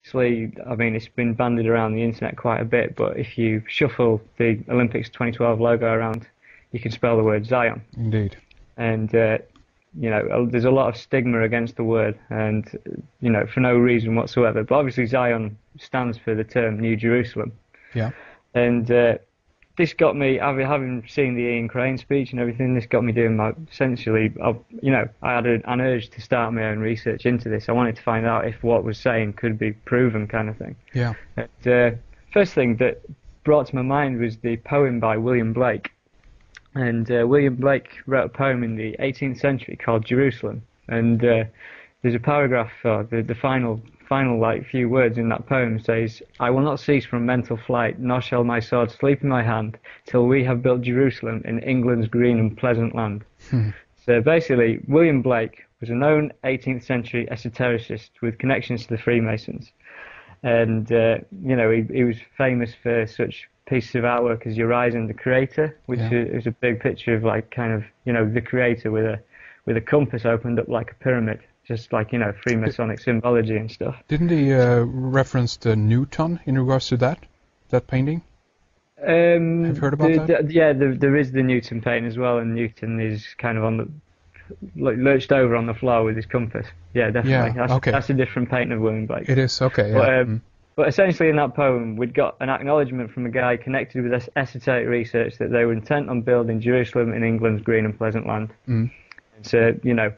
obviously, I mean, it's been bandied around the internet quite a bit, but if you shuffle the Olympics 2012 logo around, you can spell the word Zion. Indeed. And, you know, there's a lot of stigma against the word, and, you know, for no reason whatsoever. But obviously, Zion stands for the term New Jerusalem. Yeah. And this got me, having seen the Ian Crane speech and everything, this got me doing my, essentially, you know, I had an urge to start my own research into this. I wanted to find out if what was saying could be proven, kind of thing. Yeah. And, first thing that brought to my mind was the poem by William Blake. And William Blake wrote a poem in the 18th century called Jerusalem. And there's a paragraph, the final like few words in that poem says, "I will not cease from mental flight, nor shall my sword sleep in my hand, till we have built Jerusalem in England's green and pleasant land." So basically, William Blake was a known 18th century esotericist with connections to the Freemasons. And, you know, he was famous for such pieces of artwork as Horizon the Creator, which is a big picture of, like, kind of, you know, the Creator with a compass opened up like a pyramid. Just like, you know, Freemasonic symbology and stuff. Didn't he reference the Newton in regards to that painting? Have you heard about that? Yeah, there is the Newton painting as well, and Newton is kind of on the, like, lurched over on the floor with his compass. Yeah, definitely. Yeah, That's a different painting of William Blake. It is, okay, But, yeah. but essentially in that poem, we'd got an acknowledgement from a guy connected with esoteric research that they were intent on building Jerusalem in England's green and pleasant land. And so, you know,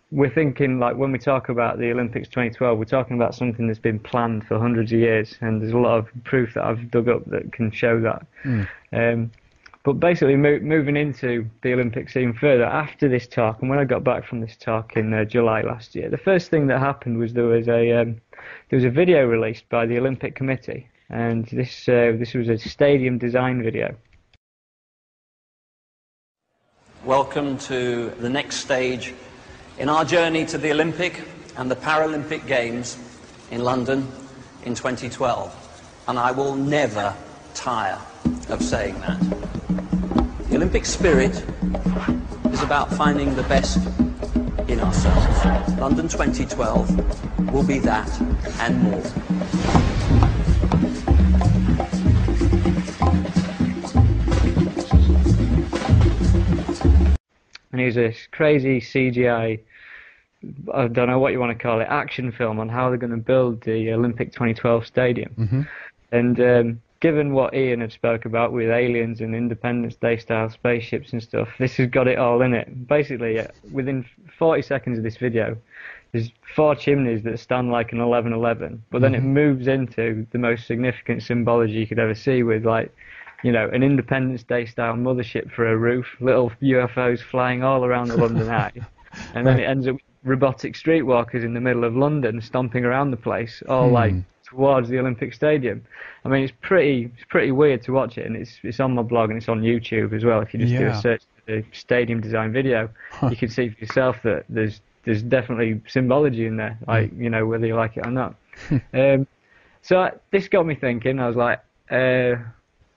we're thinking, like, when we talk about the Olympics 2012, we're talking about something that's been planned for hundreds of years, and there's a lot of proof that I've dug up that can show that. But basically, moving into the Olympic scene further, after this talk, and when I got back from this talk in July last year, the first thing that happened was there was a video released by the Olympic Committee, and this was a stadium design video. Welcome to the next stage in our journey to the Olympic and the Paralympic Games in London in 2012. And I will never tire of saying that. The Olympic spirit is about finding the best in ourselves. London 2012 will be that and more. And it was this crazy CGI, I don't know what you want to call it, action film on how they're going to build the Olympic 2012 stadium. And given what Ian had spoke about with aliens and Independence Day style spaceships and stuff, this has got it all in it. Basically, within 40 seconds of this video, there's 4 chimneys that stand like an 1111, but then it moves into the most significant symbology you could ever see with, like, you know, an Independence Day style mothership for a roof, little UFOs flying all around the London Eye, and then it ends up with robotic streetwalkers in the middle of London stomping around the place, all like towards the Olympic Stadium. I mean, it's pretty weird to watch it, and it's on my blog and it's on YouTube as well. If you just do a search for the stadium design video, you can see for yourself that there's definitely symbology in there, like, you know, whether you like it or not. So this got me thinking. I was like,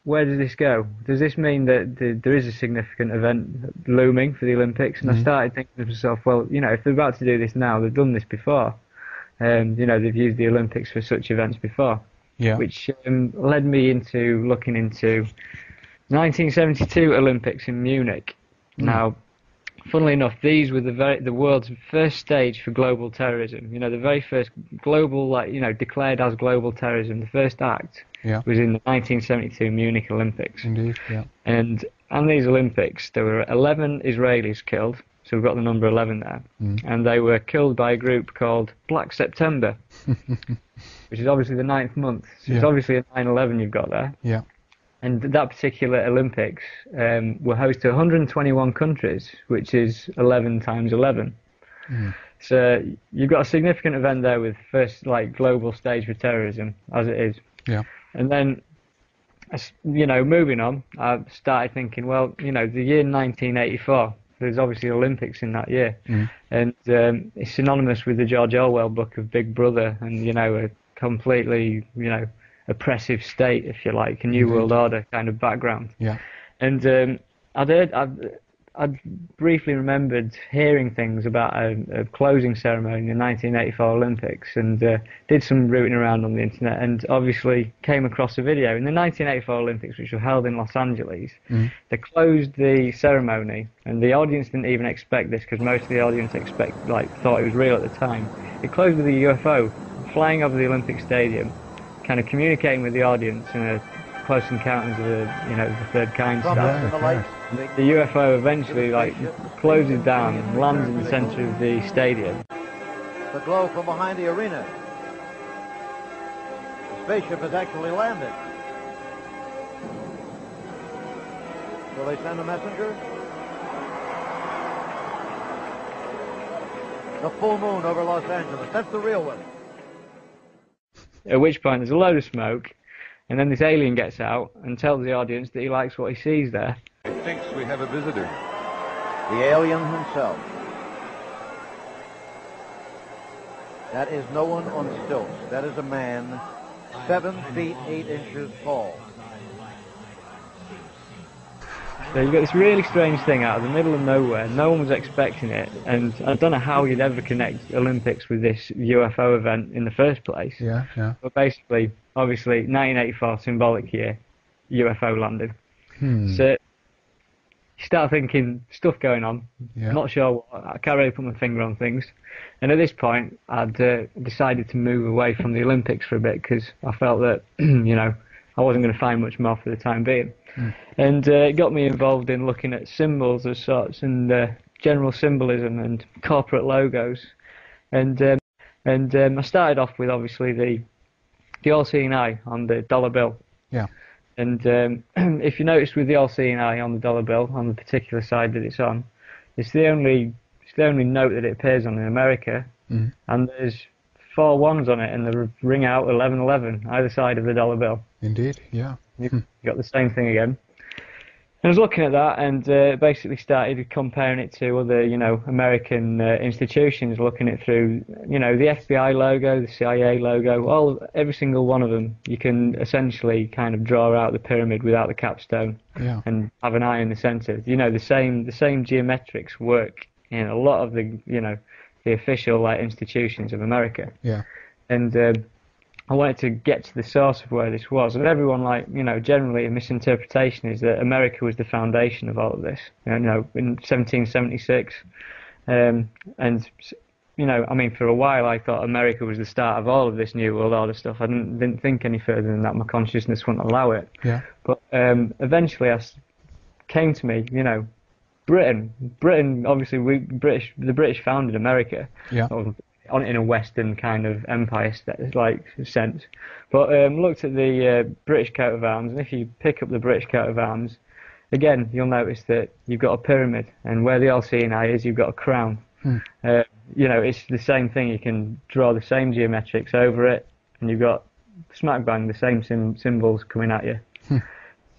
where does this go? Does this mean that there is a significant event looming for the Olympics? And I started thinking to myself, well, you know, if they're about to do this now, they've done this before. You know, they've used the Olympics for such events before. Yeah. Which led me into looking into 1972 Olympics in Munich. Now, funnily enough, these were the world's first stage for global terrorism. You know, the very first global, like, you know, declared as global terrorism. The first act was in the 1972 Munich Olympics. Indeed, yeah. And on these Olympics, there were 11 Israelis killed. So we've got the number 11 there. And they were killed by a group called Black September, which is obviously the 9th month. So it's obviously a 9/11 you've got there. Yeah. And that particular Olympics were host to 121 countries, which is 11 times 11. So you've got a significant event there with first, like, global stage for terrorism, as it is. Yeah. And then, you know, moving on, I started thinking, well, you know, the year 1984, there's obviously Olympics in that year. And it's synonymous with the George Orwell book of Big Brother and, you know, a completely, you know, oppressive state, if you like, a New World Order kind of background. Yeah. And I'd I'd briefly remembered hearing things about a closing ceremony in the 1984 Olympics, and did some rooting around on the internet, and obviously came across a video. In the 1984 Olympics, which were held in Los Angeles, they closed the ceremony, and the audience didn't even expect this, because most of the audience thought it was real at the time. It closed with a UFO flying over the Olympic Stadium, kind of communicating with the audience in a Close Encounters of the Third Kind style. The UFO eventually closes down and lands in the center of the stadium. The glow from behind the arena. The spaceship has actually landed. Will they send a messenger? The full moon over Los Angeles. That's the real one. At which point there's a load of smoke, and then this alien gets out and tells the audience that he likes what he sees there. He thinks we have a visitor. The alien himself. That is no one on stilts. That is a man 7 feet 8 inches tall. So you've got this really strange thing out of the middle of nowhere. No one was expecting it, and I don't know how you'd ever connect Olympics with this UFO event in the first place. Yeah. But basically, obviously, 1984 symbolic year, UFO landing. So you start thinking stuff going on. Yeah. Not sure what. I can't really put my finger on things. And at this point, I'd decided to move away from the Olympics for a bit, because I felt that I wasn't going to find much more for the time being. And it got me involved in looking at symbols of sorts, and general symbolism and corporate logos. And I started off with obviously the all-seeing eye on the dollar bill. Yeah. And if you notice with the all-seeing eye on the dollar bill, on the particular side that it's on, it's the only note that it appears on in America, and there's 4 ones on it, and they ring out 1111 either side of the dollar bill. Indeed, yeah. You got the same thing again. I was looking at that, and basically started comparing it to other, American institutions, looking it through, the FBI logo, the CIA logo, every single one of them. You can essentially kind of draw out the pyramid without the capstone, and have an eye in the center. The same geometrics work in a lot of the official institutions of America. Yeah. And I wanted to get to the source of where this was, and everyone, generally a misinterpretation is that America was the foundation of all of this. In 1776, and for a while I thought America was the start of all of this New World Order stuff. I didn't think any further than that. My consciousness wouldn't allow it. Yeah. But eventually, came to me, Britain. Obviously, the British founded America. Yeah. On in a Western kind of empire sense, but looked at the British coat of arms, and if you pick up the British coat of arms, again you'll notice that you've got a pyramid, and where the all-seeing eye is, you've got a crown. It's the same thing. You can draw the same geometrics over it, and you've got smack bang the same symbols coming at you.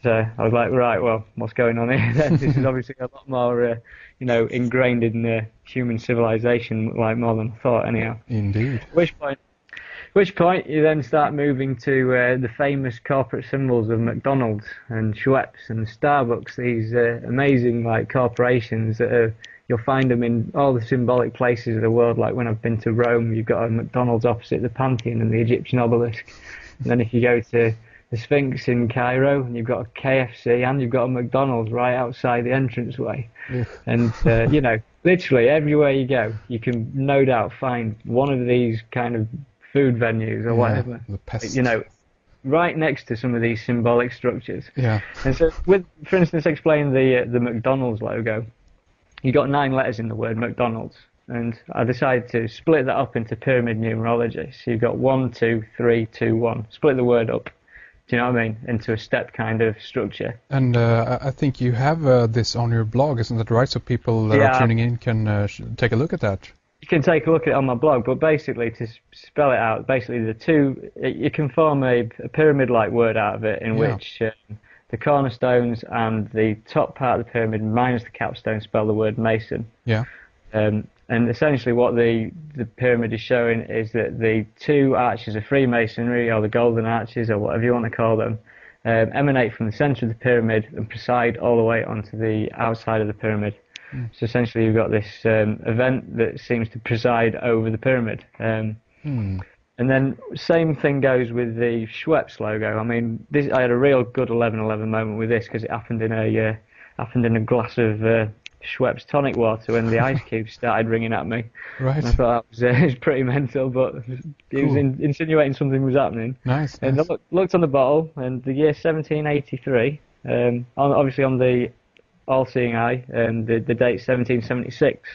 So I was like, right, well, what's going on here? This is obviously a lot more, ingrained in human civilization, more than I thought, anyhow. Indeed. Which point you then start moving to the famous corporate symbols of McDonald's and Schweppes and Starbucks. These amazing corporations that you'll find them in all the symbolic places of the world. Like when I've been to Rome, you've got a McDonald's opposite the Pantheon and the Egyptian obelisk. And then if you go to the Sphinx in Cairo, and you've got a KFC, and you've got a McDonald's right outside the entranceway. And, literally everywhere you go, you can no doubt find one of these kind of food venues or whatever. The pest. Right next to some of these symbolic structures. Yeah. And so, for instance, explain the McDonald's logo, you got 9 letters in the word McDonald's. And I decided to split that up into pyramid numerology. So you've got 1, 2, 3, 2, 1. Split the word up. Do you know what I mean? Into a step kind of structure. And I think you have this on your blog, isn't that right? So people that are tuning in can take a look at that. You can take a look at it on my blog, but basically, to spell it out, you can form a pyramid-like word out of it, in which the cornerstones and the top part of the pyramid minus the capstone spell the word Mason. Yeah. And essentially what the pyramid is showing is that the 2 arches of Freemasonry, or the golden arches, or whatever you want to call them, emanate from the center of the pyramid and preside all the way onto the outside of the pyramid. So essentially you've got this event that seems to preside over the pyramid. And then same thing goes with the Schweppes logo. I mean, I had a real good 11/11 moment with this because it happened in a glass of Schweppes tonic water when the ice cubes started ringing at me. Right. And I thought it was pretty mental, but it was insinuating something was happening. Nice. And I looked on the bottle, and the year 1783, obviously on the all-seeing eye, the date 1776.